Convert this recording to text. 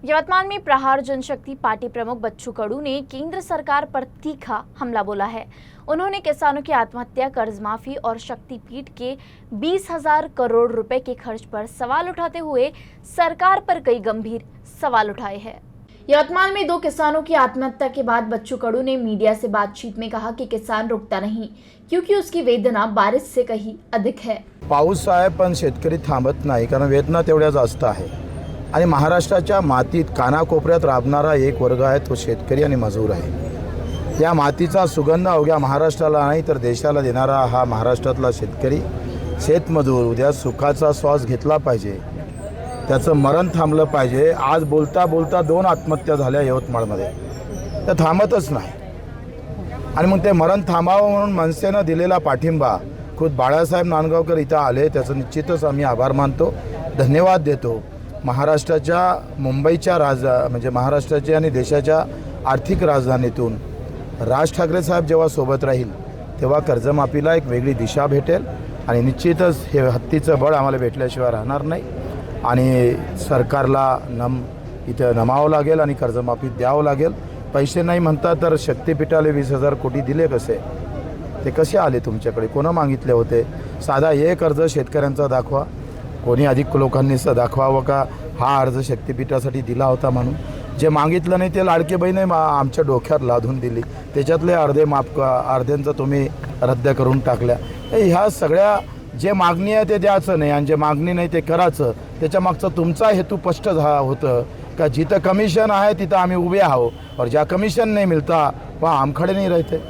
यवतमाल में प्रहार जनशक्ति पार्टी प्रमुख बच्चू कडू ने केंद्र सरकार पर तीखा हमला बोला है। उन्होंने किसानों की आत्महत्या, कर्ज माफी और शक्तिपीठ के 20,000 करोड़ रुपए के खर्च पर सवाल उठाते हुए सरकार पर कई गंभीर सवाल उठाए हैं। यवतमाल में 2 किसानों की आत्महत्या के बाद बच्चू कडू ने मीडिया से बातचीत में कहा कि किसान रुकता नहीं क्योंकि उसकी वेदना बारिश से कहीं अधिक है। पाऊस आहे पण शेतकरी थांबत नाही, कारण वेदना तेवढ्या जास्त आहे। आणि महाराष्ट्राच्या मातीत कानाकोपऱ्यात राबणारा एक वर्ग आहे, तो शेतकरी आणि मजूर आहे। या मातीचा सुगंध अवघ्या महाराष्ट्राला नाही तर देशाला देणारा हा महाराष्ट्रातला शेतकरी, शेतमजूर उद्या सुखाचा श्वास घेतला पाहिजे, त्याचं मरण थांबलं पाहिजे। आज बोलता बोलता 2 आत्महत्या झाल्या यवतमाळमध्ये, तर थांबतच नाही। आणि मग ते मरण थांबावं म्हणून मनसेनं दिलेला पाठिंबा, खुद बाळासाहेब नांदगावकर इथं आले, त्याचं निश्चितच आम्ही आभार मानतो, धन्यवाद देतो। महाराष्ट्राच्या मुंबईच्या म्हणजे महाराष्ट्राच्या आणि देशाच्या आर्थिक राजधानीतून राज ठाकरे साहेब जेव्हा सोबत राहील तेव्हा कर्जमाफीला एक वेगळी दिशा भेटेल आणि निश्चितच हे हत्तीचं बळ आम्हाला भेटल्याशिवाय राहणार नाही आणि सरकारला इथं नमावं लागेल आणि कर्जमाफी द्यावं लागेल। पैसे नाही म्हणता तर शक्तिपीठाला 20,000 कोटी दिले कसे? ते कसे आले तुमच्याकडे? कोण मागितले होते? साधा एक अर्ज शेतकऱ्यांचा दाखवा, कोणी अधिक लोकांनी दाखवावं का हा अर्ज शक्तिपीठासाठी दिला होता म्हणून। जे मागितलं नाही ते लाडके बहिणी आमच्या डोक्यात लादून दिली, त्याच्यातले अर्ध्यांचं तुम्ही रद्द करून टाकल्या। ह्या सगळ्या जे मागणी आहे ते द्यायचं नाही आणि जे मागणी नाही ते करायचं, त्याच्या मागचा तुमचा हेतू स्पष्ट होतं का जिथं कमिशन आहे तिथं आम्ही उभे आहोत और ज्या कमिशन नहीं मिलता वहाँ हम खड़े नहीं रहते।